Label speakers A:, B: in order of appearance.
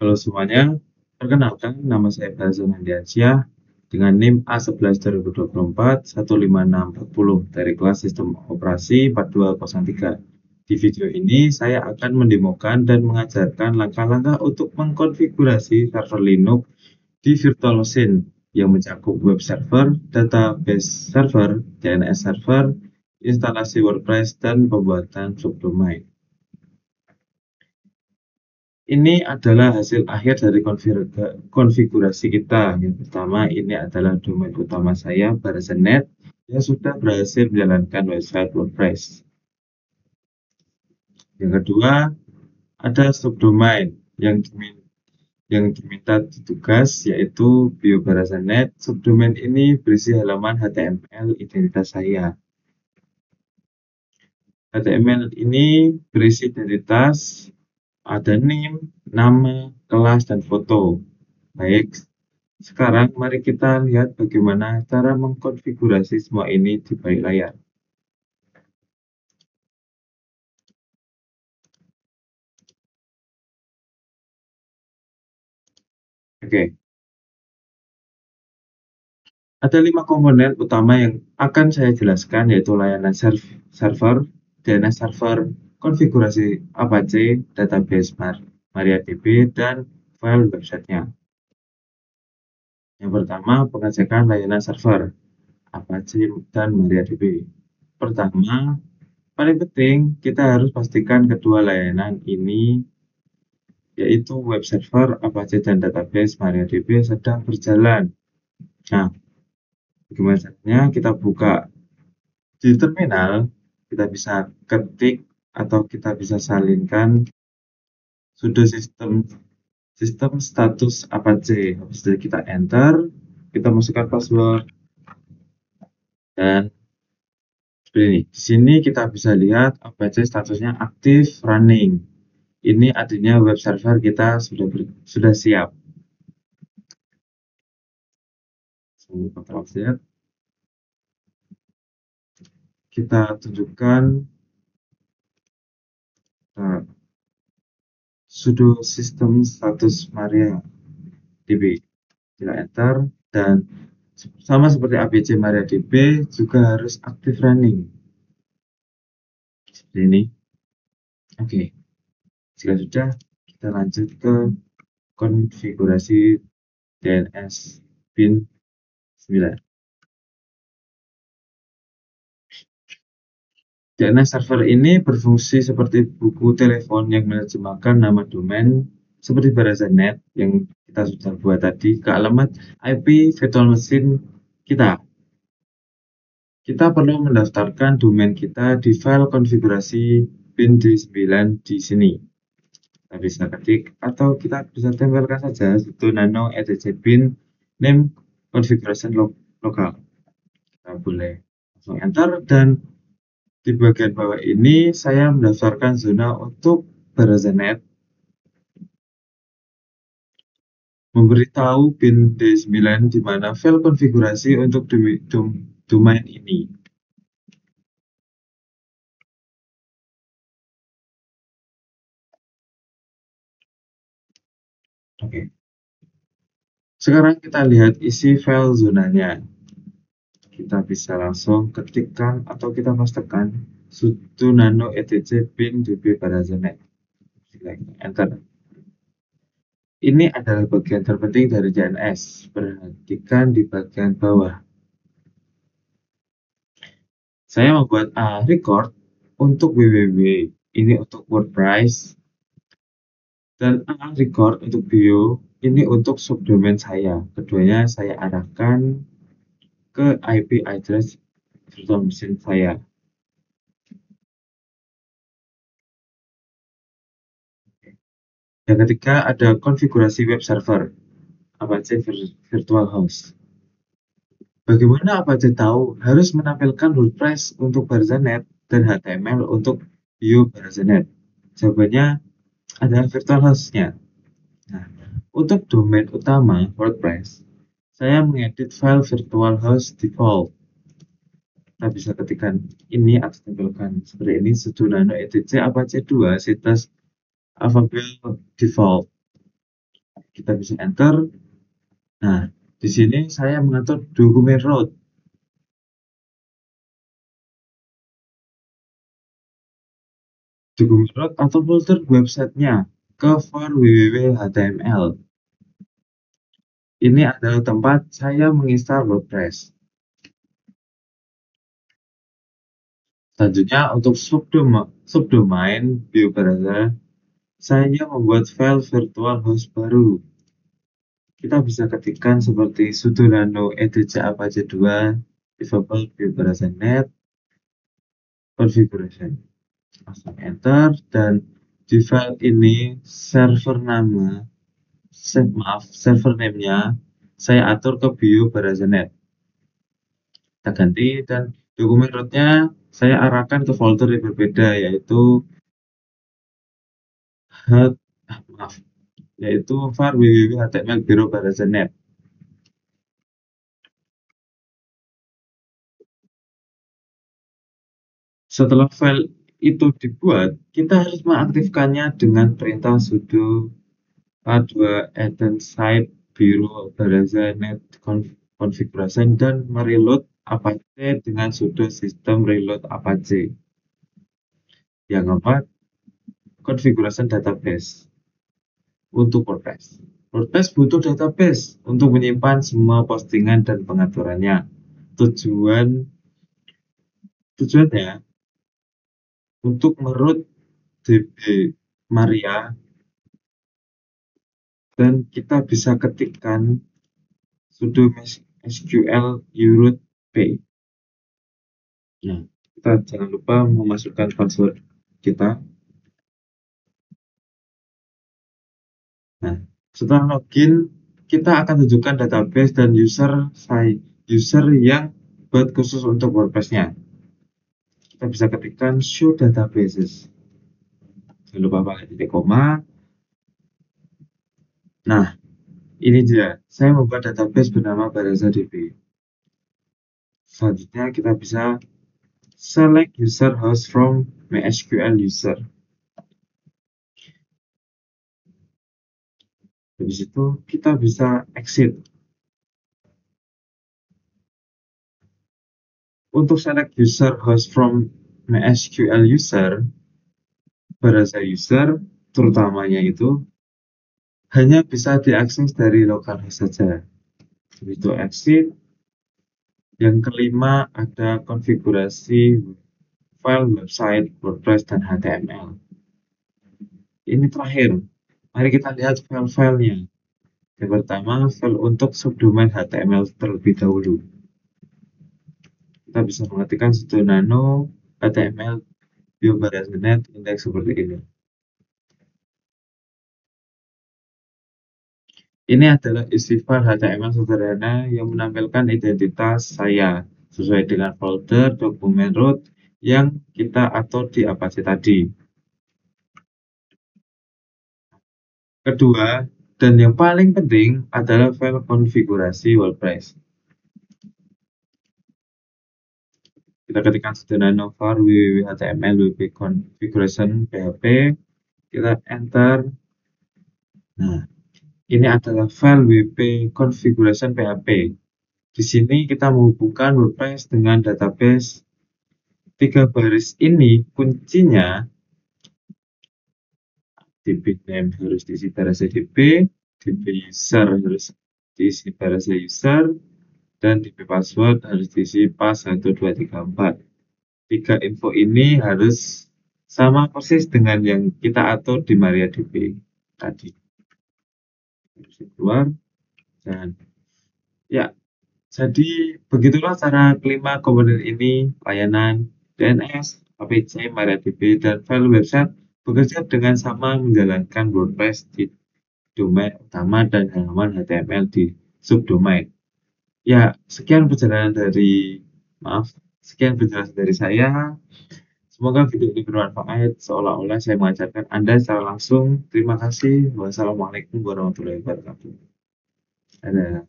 A: Halo semuanya, perkenalkan nama saya Barzan Andiansyah dengan NIM A11 2024 15640 dari kelas Sistem Operasi 4203. Di video ini saya akan mendemokan dan mengajarkan langkah-langkah untuk mengkonfigurasi server Linux di virtual machine yang mencakup web server, database server, DNS server, instalasi WordPress, dan pembuatan subdomain. Ini adalah hasil akhir dari konfigurasi kita. Yang pertama, ini adalah domain utama saya, Barzan.net, yang sudah berhasil menjalankan website WordPress. Yang kedua, ada subdomain yang diminta tugas, yaitu bio Barzan.net. Subdomain ini berisi halaman HTML identitas saya. HTML ini berisi identitas, ada name, nama, kelas, dan foto. Baik, sekarang mari kita lihat bagaimana cara mengkonfigurasi semua ini di balik layar. Oke, ada 5 komponen utama yang akan saya jelaskan, yaitu layanan server, DNS server, konfigurasi Apache, database MariaDB, dan file websitenya. Yang pertama, pengecekan layanan server Apache dan MariaDB. Pertama, paling penting kita harus pastikan kedua layanan ini, yaitu web server Apache dan database MariaDB, sedang berjalan. Nah, bagaimana caranya? Kita buka di terminal, kita bisa ketik atau kita bisa salinkan sudo sistem status Apache. Habis itu kita enter, kita masukkan password, dan seperti ini. Di sini kita bisa lihat Apache statusnya aktif running. Ini artinya web server kita sudah siap. Ctrl Z. Kita tunjukkan sudo sistem status MariaDB. Kita enter, dan sama seperti APC MariaDB juga harus aktif running. Seperti ini. Oke. Jika sudah, kita lanjut ke konfigurasi DNS bin 9. DNS server ini berfungsi seperti buku telepon yang menerjemahkan nama domain seperti Barzan.net yang kita sudah buat tadi ke alamat IP virtual machine kita. Kita perlu mendaftarkan domain kita di file konfigurasi bin D9 di sini. Kita bisa ketik atau kita bisa tempelkan saja sudo nano etc bin name configuration local. Kita boleh langsung enter, dan di bagian bawah ini saya mendaftarkan zona untuk Barzan.net, memberitahu bin D9 di mana file konfigurasi untuk domain ini. Oke. Sekarang kita lihat isi file zonanya. Kita bisa langsung ketikkan atau kita pastekan sudo nano etc bin db Barzan.net. Enter. Ini adalah bagian terpenting dari DNS. Perhatikan di bagian bawah. Saya membuat record untuk www, ini untuk WordPress, dan record untuk bio, ini untuk subdomain saya. Keduanya saya arahkan ke IP address virtual machine saya. Yang ketiga, ada konfigurasi web server Apache Virtual Host. Bagaimana Apache tahu harus menampilkan WordPress untuk Barzan.net dan HTML untuk bio Barzan.net? Jawabannya adalah virtual host-nya. Nah, untuk domain utama WordPress, saya mengedit file virtual host default. Kita bisa ketikkan ini atau tempelkan seperti ini sudo nano etc Apache 2 situs available default. Kita bisa enter. Nah, di sini saya mengatur dokumen root. Dokumen root atau folder websitenya ke var www.html. Ini adalah tempat saya menginstal WordPress. Selanjutnya untuk subdomain view browser, saya membuat file virtual host baru. Kita bisa ketikkan seperti sudo nano etc apache 2 developable view browser net configuration. Langsung enter, dan di file ini server name-nya saya atur ke bio browser.net. Kita ganti, dan dokumen root-nya saya arahkan ke folder yang berbeda, yaitu var www.html biro browser.net. Setelah file itu dibuat, kita harus mengaktifkannya dengan perintah sudo a2 eden site biro browser.net configuration dan mereload Apache dengan sudo system reload Apache. Yang keempat, configuration database untuk WordPress. WordPress butuh database untuk menyimpan semua postingan dan pengaturannya. Tujuannya untuk meroot DB Maria, dan kita bisa ketikkan sudo sql uroot p. Nah, kita jangan lupa memasukkan password kita. Nah, setelah login, kita akan tunjukkan database dan user yang buat khusus untuk WordPress-nya. Kita bisa ketikkan show databases. Jangan lupa pakai titik koma. Nah, ini dia. Saya membuat database bernama BarazaDB. Selanjutnya kita bisa select user host from MySQL user. Habis itu kita bisa exit. Untuk select user host from MySQL user, Baraza user terutamanya itu hanya bisa diakses dari localhost saja. Habis itu exit. Yang kelima ada konfigurasi file website WordPress dan HTML. Ini terakhir. Mari kita lihat file-filenya. Yang pertama, file untuk subdomain HTML terlebih dahulu. Kita bisa mengetikkan sudo nano HTML bio browser.net index seperti ini. Ini adalah isi file HTML sederhana yang menampilkan identitas saya sesuai dengan folder dokumen root yang kita atur di Apache tadi. Kedua, dan yang paling penting adalah file konfigurasi WordPress. Kita ketikkan sudo nano var www.html wp configuration php, kita enter. Nah, ini adalah file wp configuration php. Di sini kita menghubungkan WordPress dengan database. 3 baris ini kuncinya. DB name harus diisi Baraza DB, DB user harus diisi Baraza user, dan DB password harus diisi pas1234. 3 info ini harus sama persis dengan yang kita atur di MariaDB tadi. Harus keluar, dan ya, jadi begitulah cara kelima komponen ini: layanan DNS, APC, MariaDB, dan file website bekerja dengan sama menjalankan WordPress di domain utama dan halaman HTML di subdomain. Ya, sekian penjelasan dari saya. Semoga video ini bermanfaat, seolah-olah saya mengajarkan Anda secara langsung. Terima kasih. Wassalamualaikum warahmatullahi wabarakatuh. Dadah.